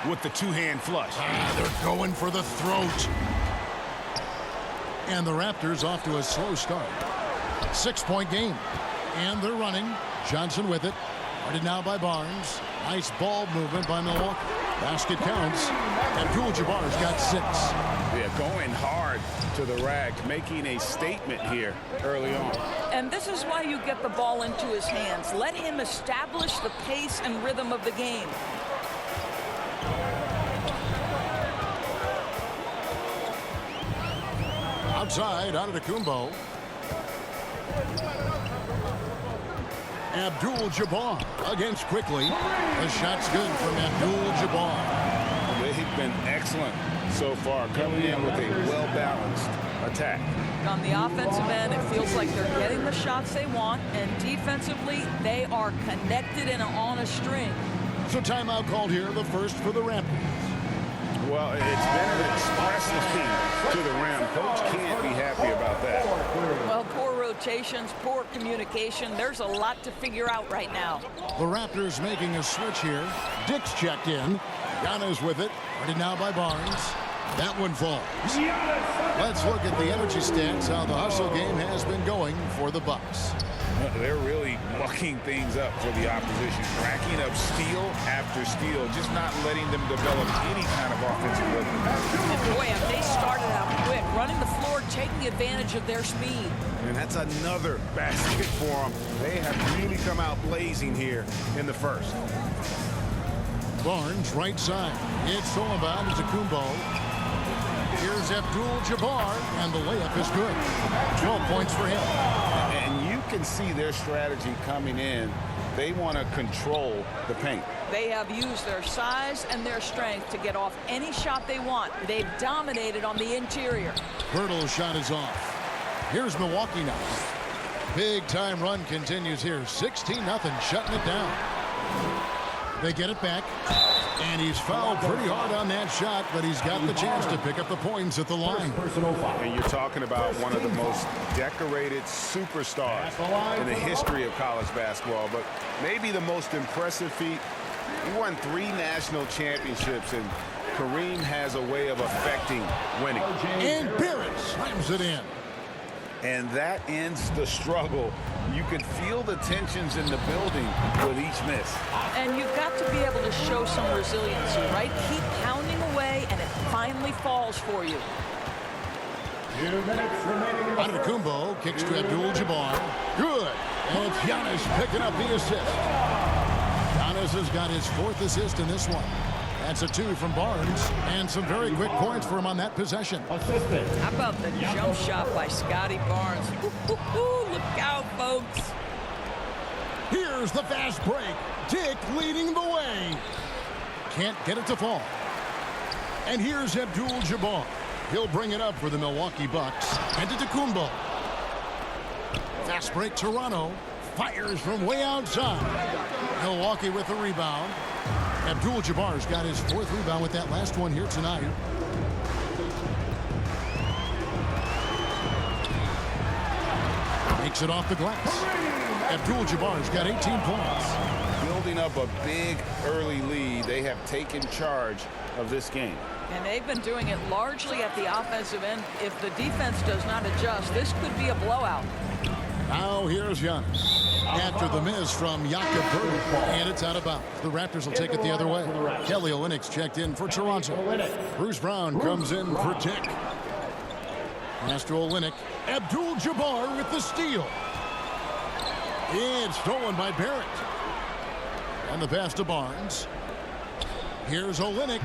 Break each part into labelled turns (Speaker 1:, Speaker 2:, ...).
Speaker 1: with the two-hand flush.
Speaker 2: They're going for the throat. And the Raptors off to a slow start. 6-point game. And they're running. Johnson with it. Guarded now by Barnes. Nice ball movement by Milwaukee. Basket counts. Abdul-Jabbar's got 6.
Speaker 1: Yeah, going hard to the rack, making a statement here early on.
Speaker 3: And this is why you get the ball into his hands. Let him establish the pace and rhythm of the game.
Speaker 2: Outside, Antetokounmpo. Abdul-Jabbar against Quickly. The shot's good from Abdul-Jabbar.
Speaker 1: They've been excellent so far, coming in with a well-balanced attack.
Speaker 3: On the offensive end, it feels like they're getting the shots they want, and defensively, they are connected and on a string.
Speaker 2: So timeout called here, the first for the Raptors.
Speaker 1: Well, it's been an expressive team to the rim. Coach can't be happy about that.
Speaker 3: Well, poor rotations, poor communication. There's a lot to figure out right now.
Speaker 2: The Raptors making a switch here. Dick's checked in. Giannis with it. Guarded now by Barnes. That one falls. Let's look at the energy stats, how the hustle game has been going for the Bucks.
Speaker 1: They're really mucking things up for the opposition, racking up steal after steal, just not letting them develop any kind of offensive rhythm.
Speaker 3: And boy, have they started out quick, running the floor, taking advantage of their speed.
Speaker 1: And that's another basket for them. They have really come out blazing here in the first.
Speaker 2: Barnes, right side. It's all about Antetokounmpo. Here's Abdul-Jabbar, and the layup is good. 12 points for him.
Speaker 1: And you can see their strategy coming in. They want to control the paint.
Speaker 3: They have used their size and their strength to get off any shot they want. They've dominated on the interior.
Speaker 2: Hurdle's shot is off. Here's Milwaukee now. Big time run continues here. 16-0, shutting it down. They get it back. And he's fouled pretty hard on that shot, but he's got the chance to pick up the points at the line.
Speaker 1: And you're talking about one of the most decorated superstars in the history of college basketball, but maybe the most impressive feat. He won 3 national championships, and Kareem has a way of affecting winning.
Speaker 2: And Barrett slams it in.
Speaker 1: And that ends the struggle. You can feel the tensions in the building with each miss.
Speaker 3: And you've got to be able to show some resiliency, right? Keep pounding away, and it finally falls for you.
Speaker 4: 2 minutes remaining.
Speaker 2: Antetokounmpo kicks to Abdul-Jabbar. Good. And it's Giannis picking up the assist. Giannis has got his 4th assist in this one. That's a 2 from Barnes, and some very quick points for him on that possession.
Speaker 3: How about the jump shot by Scotty Barnes? Look out, folks.
Speaker 2: Here's the fast break. Dick leading the way. Can't get it to fall. And here's Abdul-Jabbar. He'll bring it up for the Milwaukee Bucks. Antetokounmpo. Fast break, Toronto. Fires from way outside. Milwaukee with the rebound. Abdul-Jabbar's got his 4th rebound with that last one here tonight. Makes it off the glass. Abdul-Jabbar's got 18 points.
Speaker 1: Building up a big early lead, they have taken charge of this game.
Speaker 3: And they've been doing it largely at the offensive end. If the defense does not adjust, this could be a blowout.
Speaker 2: Now here's Giannis. After the miss from Jakob Poeltl, and it's out of bounds. The Raptors will take it the other way. Kelly Olynyk's checked in for Toronto. Bruce Brown comes in for Dick. Pass to Olynyk. Abdul-Jabbar with the steal. It's stolen by Barrett. And the pass to Barnes. Here's Olynyk.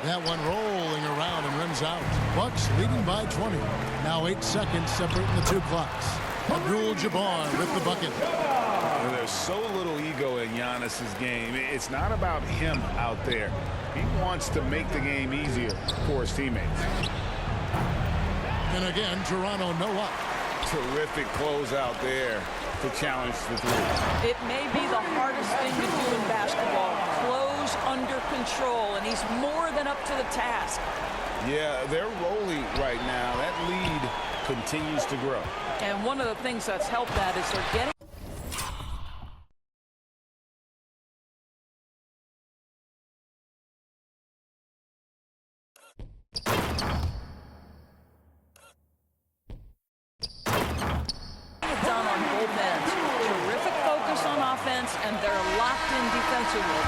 Speaker 2: That one rolling around and runs out. Bucks leading by 20. Now 8 seconds separating the 2 clocks. Abdul-Jabbar with the bucket.
Speaker 1: And there's so little ego in Giannis's game. It's not about him out there. He wants to make the game easier for his teammates.
Speaker 2: And again, Toronto no luck.
Speaker 1: Terrific close out there to challenge the 3.
Speaker 3: It may be the hardest thing to do in basketball. Close under control, and he's more than up to the task.
Speaker 1: Yeah, they're rolling right now. That lead continues to grow.
Speaker 3: And one of the things that's helped that is they're getting and they're locked in defensively.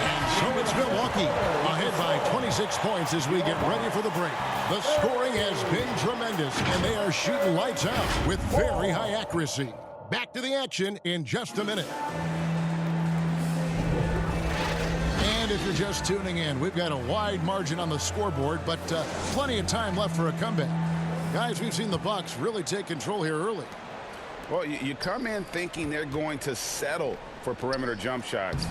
Speaker 2: And so it's Milwaukee ahead by 26 points as we get ready for the break. The scoring has been tremendous, and they are shooting lights out with very high accuracy. Back to the action in just a minute. And if you're just tuning in, we've got a wide margin on the scoreboard, but plenty of time left for a comeback. Guys, we've seen the Bucks really take control here early.
Speaker 1: Well, you come in thinking they're going to settle for perimeter jump shots.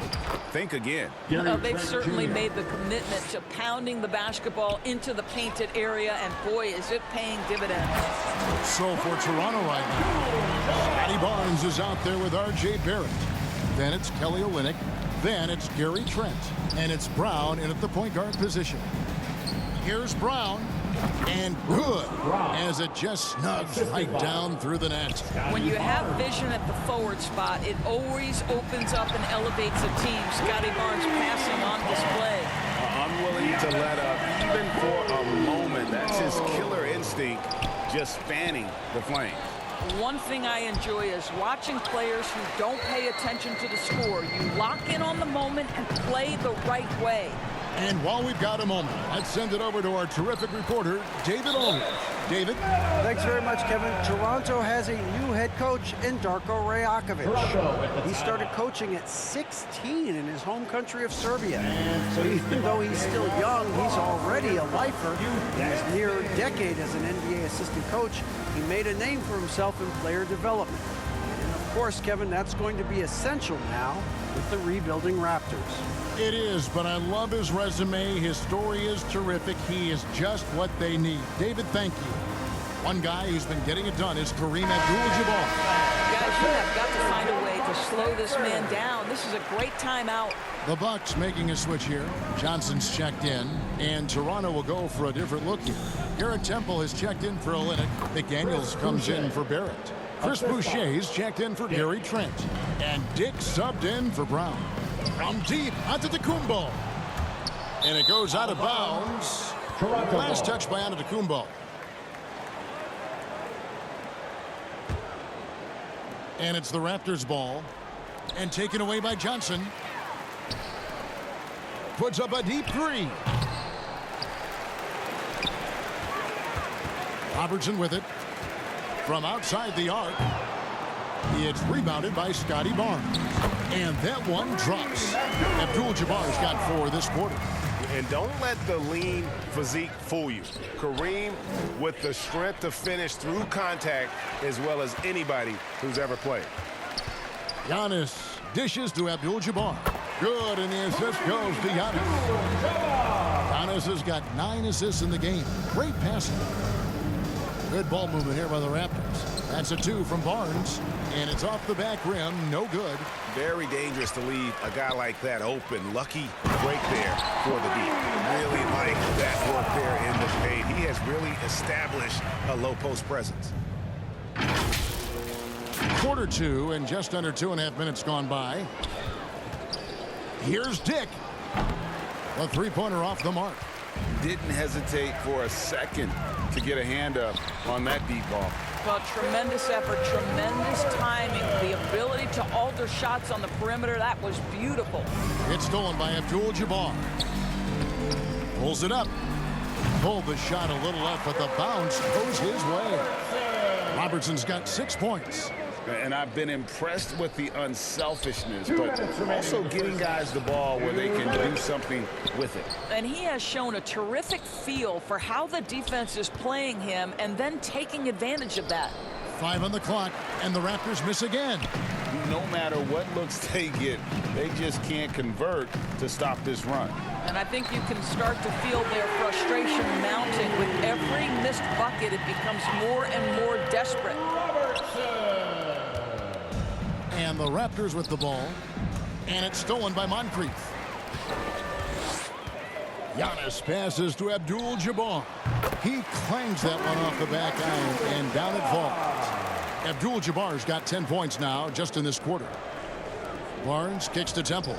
Speaker 1: Think again.
Speaker 3: They've certainly made the commitment to pounding the basketball into the painted area, and boy, is it paying dividends.
Speaker 2: So for Toronto right now, Scotty Barnes is out there with R.J. Barrett. Then it's Kelly Olynyk. Then it's Gary Trent. And it's Brown in at the point guard position. Here's Brown. And good, as it just snugs right down through the net.
Speaker 3: When you have vision at the forward spot, it always opens up and elevates a team. Scotty Barnes passing on display.
Speaker 1: Unwilling to let up, even for a moment. That's his killer instinct, just fanning the flames.
Speaker 3: One thing I enjoy is watching players who don't pay attention to the score. You lock in on the moment and play the right way.
Speaker 2: And while we've got a moment, let's send it over to our terrific reporter, David Aldridge. David?
Speaker 5: Thanks very much, Kevin. Toronto has a new head coach in Darko Rajakovic. He started coaching at 16 in his home country of Serbia. So even though he's still young, he's already a lifer. In his near decade as an NBA assistant coach, he made a name for himself in player development. And of course, Kevin, that's going to be essential now with the rebuilding Raptors.
Speaker 2: It is, but I love his resume. His story is terrific. He is just what they need. David, thank you. One guy who's been getting it done is Kareem Abdul-Jabbar.
Speaker 3: Guys, you have got to find a way to slow this man down. This is a great timeout.
Speaker 2: The Bucks making a switch here. Johnson's checked in, and Toronto will go for a different look here. Garrett Temple has checked in for Olynyk. McDaniels comes in for Barrett. Chris Boucher's checked in for Gary Trent. And Dick subbed in for Brown. From deep, Antetokounmpo. And it goes out of bounds. Last touch by Antetokounmpo. And it's the Raptors' ball. And taken away by Johnson. Puts up a deep three. Robertson with it. From outside the arc. It's rebounded by Scotty Barnes. And that one drops. Abdul-Jabbar's got 4 this quarter.
Speaker 1: And don't let the lean physique fool you. Kareem with the strength to finish through contact as well as anybody who's ever played.
Speaker 2: Giannis dishes to Abdul-Jabbar. Good, and the assist goes to Giannis. Giannis has got 9 assists in the game. Great passing. Good ball movement here by the Raptors. That's a 2 from Barnes, and it's off the back rim. No good.
Speaker 1: Very dangerous to leave a guy like that open. Lucky break there for the deep. Really like that work there in the paint. He has really established a low post presence.
Speaker 2: Quarter 2, and just under 2.5 minutes gone by. Here's Dick. A three-pointer off the mark.
Speaker 1: Didn't hesitate for a second to get a hand up on that deep ball.
Speaker 3: Well, tremendous effort, tremendous timing, the ability to alter shots on the perimeter. That was beautiful.
Speaker 2: It's stolen by Abdul-Jabbar. Pulls it up. Pulled the shot a little up, but the bounce goes his way. Robertson's got 6 points.
Speaker 1: And I've been impressed with the unselfishness, but also getting guys the ball where they can do something with it.
Speaker 3: And he has shown a terrific feel for how the defense is playing him and then taking advantage of that.
Speaker 2: 5 on the clock, and the Raptors miss again.
Speaker 1: No matter what looks they get, they just can't convert to stop this run.
Speaker 3: And I think you can start to feel their frustration mounting. With every missed bucket, it becomes more and more desperate.
Speaker 2: And the Raptors with the ball. And it's stolen by Moncrief. Giannis passes to Abdul-Jabbar. He clangs that one off the back iron, and down it falls. Abdul-Jabbar's got 10 points now just in this quarter. Barnes kicks to Temple.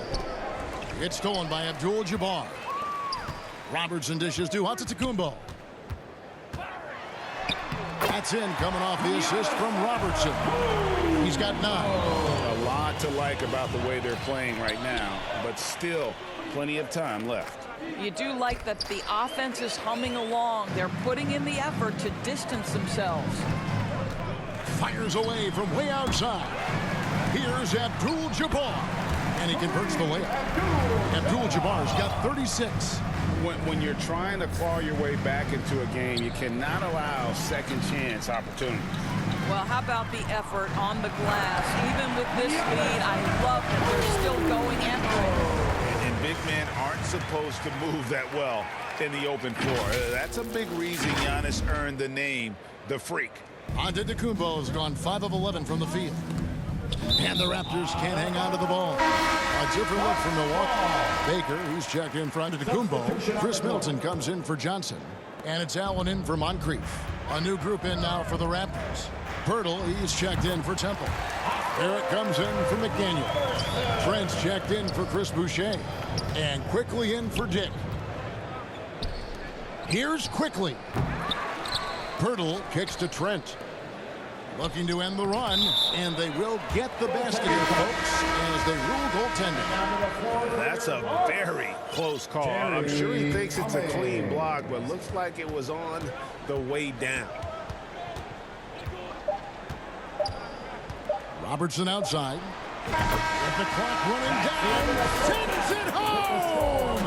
Speaker 2: It's stolen by Abdul-Jabbar. Robertson dishes to Antetokounmpo. That's in, coming off the assist from Robertson. He's got 9.
Speaker 1: A lot to like about the way they're playing right now, but still plenty of time left.
Speaker 3: You do like that the offense is humming along. They're putting in the effort to distance themselves.
Speaker 2: Fires away from way outside. Here's Abdul-Jabbar, and he converts the layup. Abdul-Jabbar's got 36.
Speaker 1: When you're trying to claw your way back into a game, you cannot allow second chance opportunities.
Speaker 3: Well, how about the effort on the glass? Even with this lead, I love that they're still going after it.
Speaker 1: And big men aren't supposed to move that well in the open floor. That's a big reason Giannis earned the name, the Freak.
Speaker 2: Antetokounmpo has gone 5 of 11 from the field. And the Raptors can't hang on to the ball. A different look from Milwaukee. Baker, he's checked in for Antetokounmpo. Chris Middleton comes in for Johnson. And it's Allen in for Moncrief. A new group in now for the Raptors. Pirtle, he's checked in for Temple. Barrett comes in for McDaniel. Trent's checked in for Chris Boucher. And Quickly in for Dick. Here's Quickly. Pirtle kicks to Trent. Looking to end the run, and they will get the basket here, folks, as they rule goaltending.
Speaker 1: That's a very close call. I'm sure he thinks it's a clean block, but looks like it was on the way down.
Speaker 2: Robertson outside. With the clock running down, sends it home!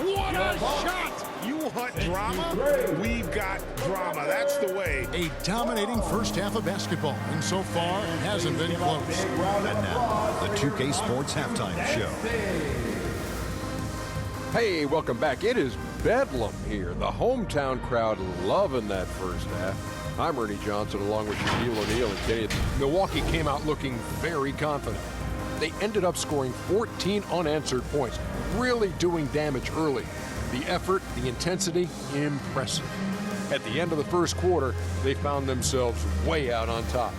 Speaker 2: What a shot!
Speaker 1: You want drama? We've got drama. That's the way.
Speaker 2: A dominating first half of basketball, and so far it hasn't been close.
Speaker 6: And now, the 2K Sports Halftime Show.
Speaker 7: Hey, welcome back. It is Bedlam here. The hometown crowd loving that first half. I'm Ernie Johnson along with Shaquille O'Neal and Kenny. Milwaukee came out looking very confident. They ended up scoring 14 unanswered points, really doing damage early. The effort, the intensity, impressive. At the end of the first quarter, they found themselves way out on top.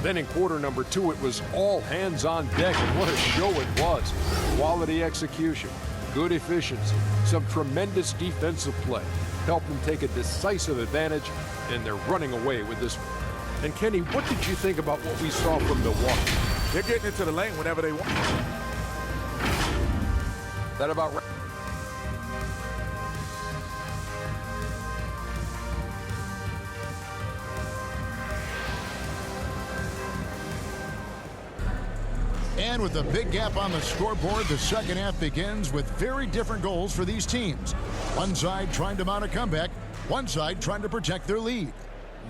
Speaker 7: Then in quarter number 2, it was all hands on deck, and what a show it was. Quality execution, good efficiency, some tremendous defensive play helped them take a decisive advantage, and they're running away with this. And Kenny, what did you think about what we saw from Milwaukee?
Speaker 8: They're getting into the lane whenever they want.
Speaker 7: That about right?
Speaker 2: And with a big gap on the scoreboard, the second half begins with very different goals for these teams. One side trying to mount a comeback, one side trying to protect their lead.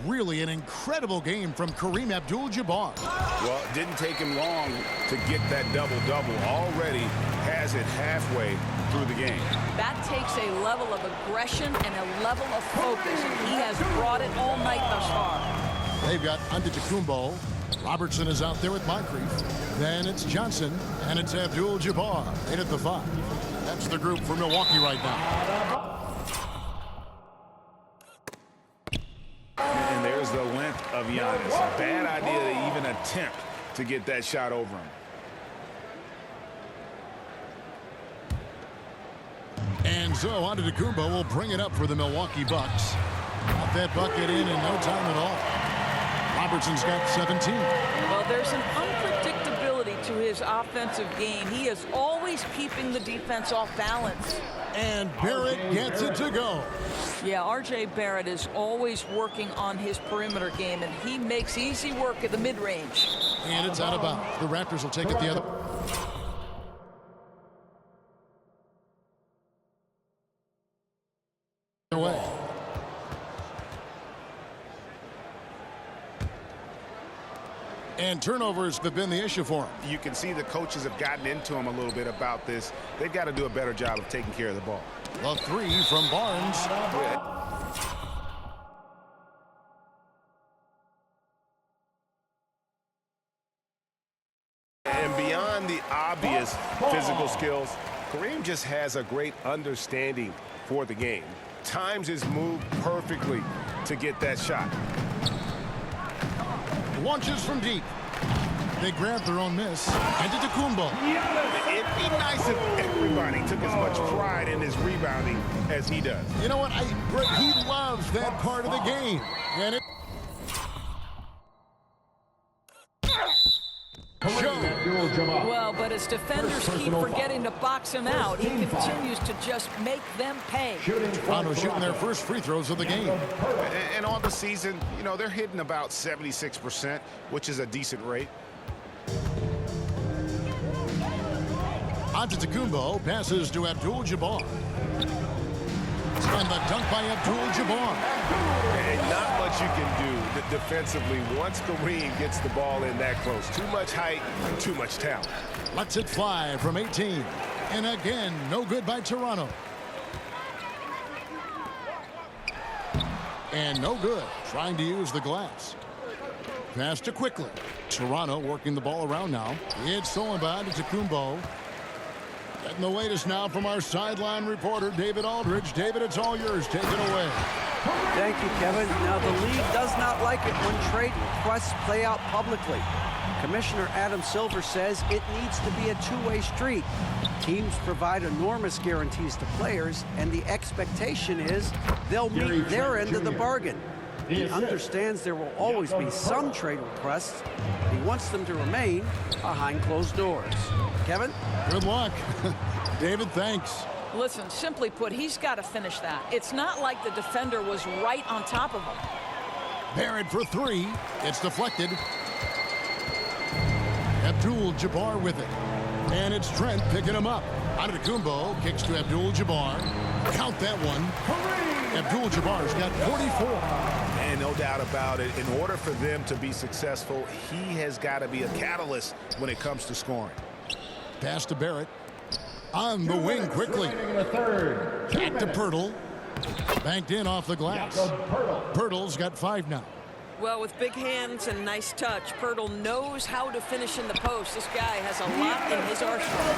Speaker 2: Really an incredible game from Kareem Abdul-Jabbar.
Speaker 1: Well, it didn't take him long to get that double-double. Already has it halfway through the game.
Speaker 3: That takes a level of aggression and a level of focus, and he has brought it all night thus far.
Speaker 2: They've got Antetokounmpo. Robertson is out there with Moncrief. Then it's Johnson, and it's Abdul-Jabbar. 8 at the 5. That's the group for Milwaukee right now.
Speaker 1: And there's the length of Giannis. A bad idea to even attempt to get that shot over him.
Speaker 2: And so Antetokounmpo will bring it up for the Milwaukee Bucks. Got that bucket in no time at all. Robertson's got 17.
Speaker 3: Well, there's an unpredictability to his offensive game. He is always keeping the defense off balance.
Speaker 2: And Barrett gets it to go.
Speaker 3: Yeah, R.J. Barrett is always working on his perimeter game, and he makes easy work at the mid-range.
Speaker 2: And it's out of bounds. The Raptors will take it the other way. And turnovers have been the issue for him.
Speaker 1: You can see the coaches have gotten into him a little bit about this. They've got to do a better job of taking care of the ball.
Speaker 2: The 3 from Barnes.
Speaker 1: And beyond the obvious physical skills, Kareem just has a great understanding for the game. Times his move perfectly to get that shot.
Speaker 2: Launches from deep. They grab their own miss. Antetokounmpo.
Speaker 1: It'd be nice if everybody took as much pride in his rebounding as he does.
Speaker 2: You know what? He loves that part of the game. And it.
Speaker 3: But as defenders keep forgetting to box him out, he continues to just make them pay.
Speaker 2: Toronto shooting their first free throws of the game.
Speaker 1: And on the season, you know, they're hitting about 76%, which is a decent rate.
Speaker 2: Antetokounmpo passes to Abdul-Jabbar. And the dunk by Abdul-Jabbar.
Speaker 1: And not much you can do defensively once Kareem gets the ball in that close. Too much height and too much talent.
Speaker 2: Lets it fly from 18. And again, no good by Toronto. And no good, trying to use the glass. Pass to Quickly. Toronto working the ball around now. It's stolen by Antetokounmpo. Getting the latest now from our sideline reporter, David Aldridge. David, it's all yours. Take it away.
Speaker 5: Thank you, Kevin. Now, the league does not like it when trade requests play out publicly. Commissioner Adam Silver says it needs to be a two-way street. Teams provide enormous guarantees to players, and the expectation is they'll meet their end of the bargain. He understands there will always be some trade requests. He wants them to remain behind closed doors. Kevin?
Speaker 2: Good luck. David, thanks.
Speaker 3: Listen, simply put, he's got to finish that. It's not like the defender was right on top of him.
Speaker 2: Barrett for three. It's deflected. Abdul-Jabbar with it. And it's Trent picking him up. Antetokounmpo kicks to Abdul-Jabbar. Count that one. Abdul-Jabbar's got 44.
Speaker 1: And no doubt about it, in order for them to be successful, he has got to be a catalyst when it comes to scoring.
Speaker 2: Pass to Barrett. On the wing quickly. Back to Pirtle. Banked in off the glass. Pirtle's got 5 now.
Speaker 3: Well, with big hands and nice touch, Pirtle knows how to finish in the post. This guy has a lot in his arsenal.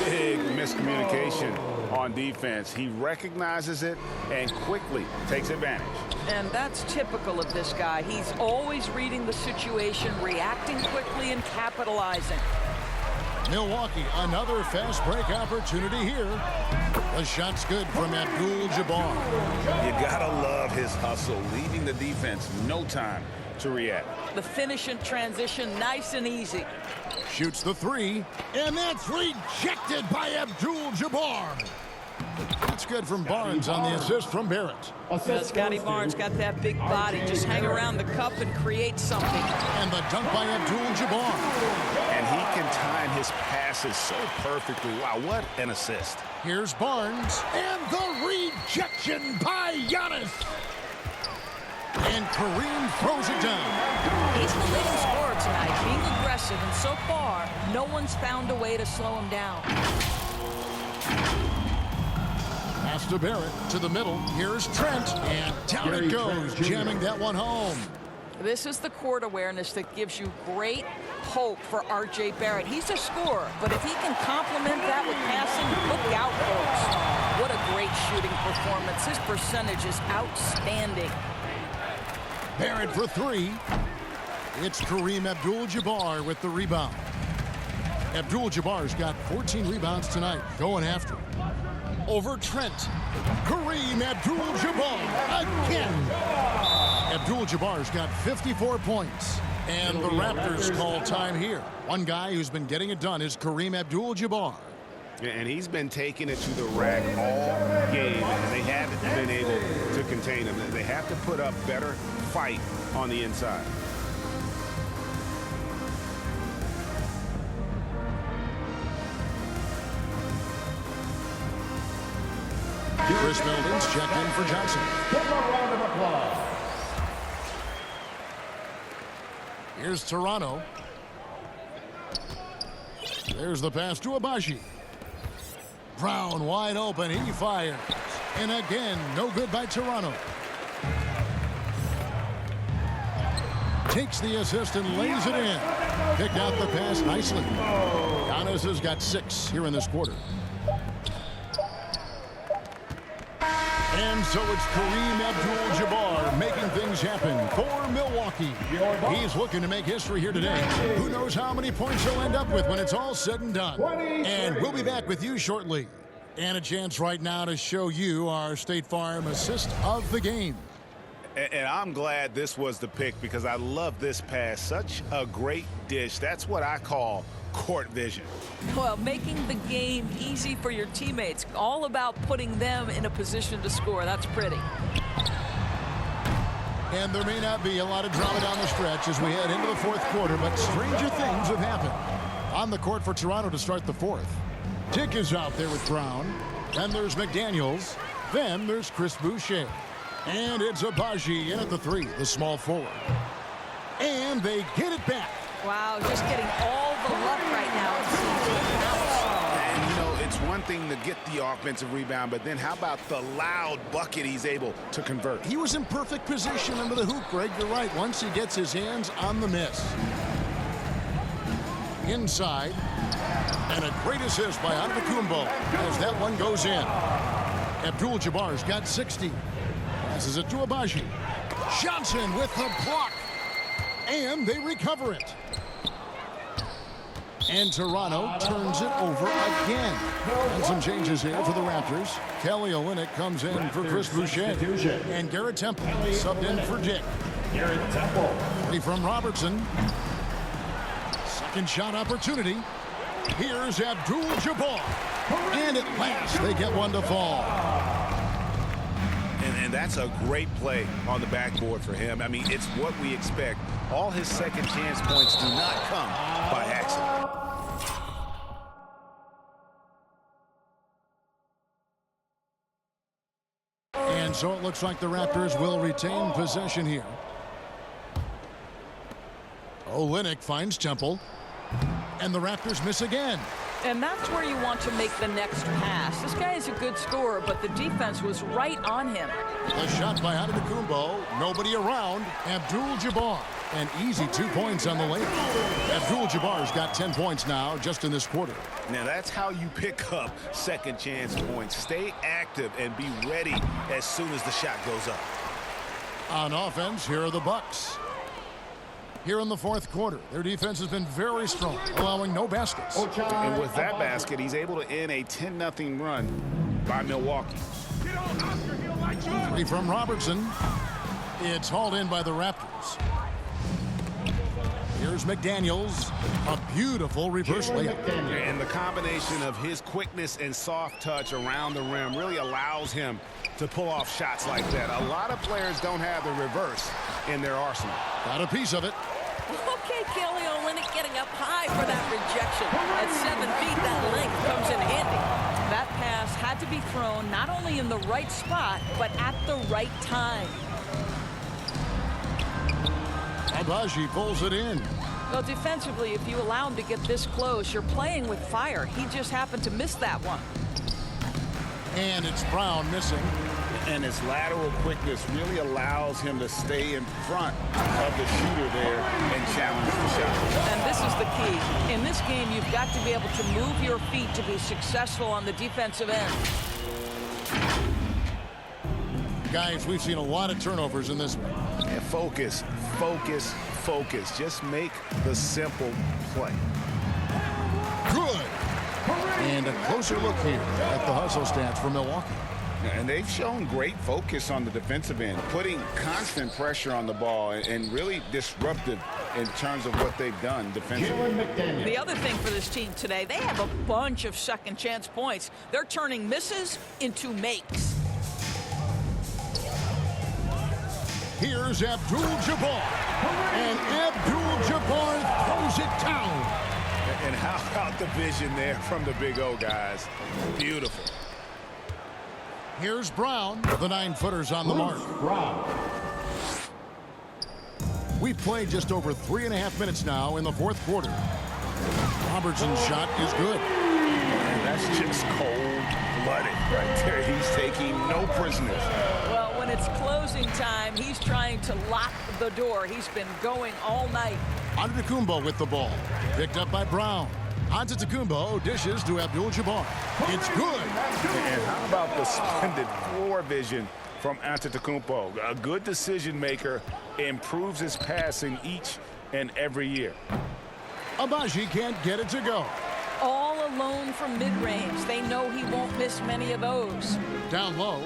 Speaker 1: Big miscommunication on defense. He recognizes it and quickly takes advantage.
Speaker 3: And that's typical of this guy. He's always reading the situation, reacting quickly, and capitalizing.
Speaker 2: Milwaukee, another fast break opportunity here. The shot's good from Abdul-Jabbar.
Speaker 1: You gotta love his hustle, leaving the defense no time to react.
Speaker 3: The finish and transition, nice and easy.
Speaker 2: Shoots the three, and that's rejected by Abdul-Jabbar. That's good from Barnes on the assist from Barrett.
Speaker 3: Scotty Barnes got that big body. Just hang around the cup and create something.
Speaker 2: And the dunk by Abdul-Jabbar.
Speaker 1: And he can time his passes so perfectly. Wow, what an assist.
Speaker 2: Here's Barnes. And the rejection by Giannis. And Kareem throws it down.
Speaker 3: He's the leading scorer tonight, being aggressive, and so far, no one's found a way to slow him down.
Speaker 2: Pass to Barrett to the middle. Here's Trent. And down it goes, jamming that one home.
Speaker 3: This is the court awareness that gives you great hope for R.J. Barrett. He's a scorer, but if he can complement that with passing, look out, folks. What a great shooting performance. His percentage is outstanding.
Speaker 2: Barrett for three. It's Kareem Abdul-Jabbar with the rebound. Abdul-Jabbar's got 14 rebounds tonight, going after it. Over Trent. Kareem Abdul-Jabbar again. Abdul-Jabbar's got 54 points. And the Raptors call time here. One guy who's been getting it done is Kareem Abdul-Jabbar.
Speaker 1: And he's been taking it to the rack all game, and they haven't been able to contain him. They have to put up better fight on the inside.
Speaker 2: Chris Milton's checked in for Johnson.
Speaker 4: Give him a round of applause.
Speaker 2: Here's Toronto. There's the pass to Abaji. Brown wide open. He fires. And again, no good by Toronto. Takes the assist and lays it in. Picked out the pass nicely. Giannis has got 6 here in this quarter. And so it's Kareem Abdul-Jabbar making things happen for Milwaukee. He's looking to make history here today. Who knows how many points he'll end up with when it's all said and done. And we'll be back with you shortly. And a chance right now to show you our State Farm assist of the game.
Speaker 1: And I'm glad this was the pick because I love this pass. Such a great dish. That's what I call court vision.
Speaker 3: Well, making the game easy for your teammates. All about putting them in a position to score. That's pretty.
Speaker 2: And there may not be a lot of drama down the stretch as we head into the fourth quarter, but stranger things have happened. On the court for Toronto to start the fourth. Dick is out there with Brown. Then there's McDaniels. Then there's Chris Boucher. And it's Agbaji in at the three, the small forward. And they get it back.
Speaker 3: Wow, just getting all the luck right now. It seems to bounce.
Speaker 1: And, you know, it's one thing to get the offensive rebound, but then how about the loud bucket he's able to convert?
Speaker 2: He was in perfect position under the hoop, Greg. You're right. Once he gets his hands on the miss. Inside. And a great assist by Antetokounmpo as that one goes in. Abdul-Jabbar's got 60. Passes it to Agbaji. Johnson with the block. And they recover it. And Toronto turns it over again. And some changes here for the Raptors. Kelly Olynyk comes in for Chris Boucher. And Garrett Temple subbed in for Dick.
Speaker 4: Garrett Temple.
Speaker 2: From Robertson. Second shot opportunity. Here's Abdul-Jabbar. And at last they get one to fall.
Speaker 1: And that's a great play on the backboard for him. I mean, it's what we expect. All his second chance points do not come by accident.
Speaker 2: And so it looks like the Raptors will retain possession here. Olynyk finds Temple. And the Raptors miss again.
Speaker 3: And that's where you want to make the next pass. This guy is a good scorer, but the defense was right on him.
Speaker 2: The shot by Antetokounmpo. Nobody around. Abdul-Jabbar. An easy 2 points on the layup. Abdul-Jabbar's got 10 points now just in this quarter.
Speaker 1: Now that's how you pick up second chance points. Stay active and be ready as soon as the shot goes up.
Speaker 2: On offense, here are the Bucks. Here in the fourth quarter, their defense has been very strong, allowing no baskets.
Speaker 1: And with that basket, he's able to end a 10-0 run by Milwaukee.
Speaker 2: Three from Robertson. It's hauled in by the Raptors. Here's McDaniels. A beautiful reverse layup.
Speaker 1: And the combination of his quickness and soft touch around the rim really allows him to pull off shots like that. A lot of players don't have the reverse in their arsenal.
Speaker 2: Got a piece of it.
Speaker 3: Okay, Kelly Olynyk getting up high for that rejection. At 7 feet, that length comes in handy. That pass had to be thrown not only in the right spot, but at the right time.
Speaker 2: Agbaji pulls it in.
Speaker 3: Well, defensively, if you allow him to get this close, you're playing with fire. He just happened to miss that one.
Speaker 2: And it's Brown missing.
Speaker 1: And his lateral quickness really allows him to stay in front of the shooter there and challenge the shot.
Speaker 3: And this is the key. In this game, you've got to be able to move your feet to be successful on the defensive end.
Speaker 2: Guys, we've seen a lot of turnovers in this one.
Speaker 1: And focus, focus, focus. Just make the simple play.
Speaker 2: Good. And a closer look here at the hustle stats for Milwaukee.
Speaker 1: And they've shown great focus on the defensive end, putting constant pressure on the ball and really disruptive in terms of what they've done defensively.
Speaker 3: The other thing for this team today, they have a bunch of second chance points. They're turning misses into makes.
Speaker 2: Here's Abdul-Jabbar. And Abdul-Jabbar throws it down.
Speaker 1: And how about the vision there from the Big O guys? Beautiful.
Speaker 2: Here's Brown. The 9-footers on the mark. We've played just over 3.5 minutes now in the fourth quarter. Robertson's shot is good.
Speaker 1: And that's just cold-blooded right there. He's taking no prisoners.
Speaker 3: Well, when it's closing time, he's trying to lock the door. He's been going all night.
Speaker 2: Antetokounmpo with the ball. Picked up by Brown. Antetokounmpo dishes to Abdul-Jabbar. It's good.
Speaker 1: And how about the splendid floor vision from Antetokounmpo? A good decision maker, improves his passing each and every year.
Speaker 2: Agbaji can't get it to go.
Speaker 3: All alone from mid-range. They know he won't miss many of those.
Speaker 2: Down low.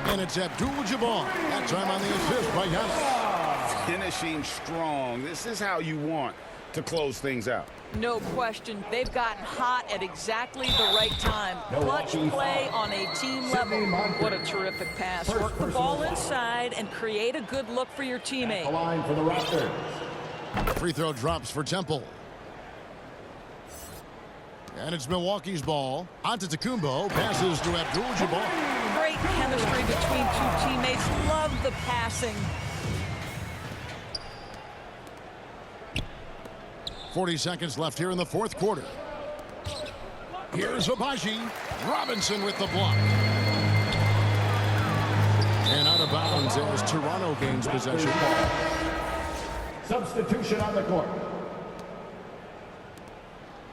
Speaker 2: And it's Abdul-Jabbar. That time on the assist by Giannis.
Speaker 1: Finishing strong. This is how you want to close things out.
Speaker 3: No question. They've gotten hot at exactly the right time. Clutch play on a team level. What a terrific pass. Work the ball inside and create a good look for your teammate.
Speaker 4: The line for the Raptors.
Speaker 2: Free throw drops for Temple. And it's Milwaukee's ball. Antetokounmpo passes to Abdul-Jabbar.
Speaker 3: Great chemistry between two teammates. Love the passing.
Speaker 2: 40 seconds left here in the fourth quarter. Here's Abaji. Robinson with the block. And out of bounds as Toronto gains possession.
Speaker 4: Substitution on the court.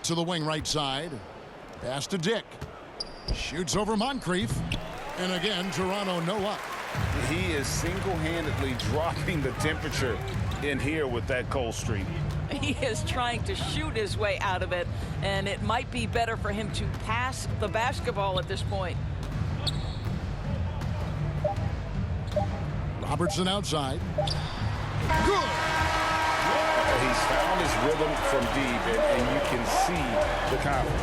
Speaker 2: To the wing right side. Pass to Dick. Shoots over Moncrief. And again, Toronto no luck.
Speaker 1: He is single-handedly dropping the temperature in here with that cold streak.
Speaker 3: He is trying to shoot his way out of it, and it might be better for him to pass the basketball at this point.
Speaker 2: Robertson outside. Good.
Speaker 1: He's found his rhythm from deep, and you can see the confidence.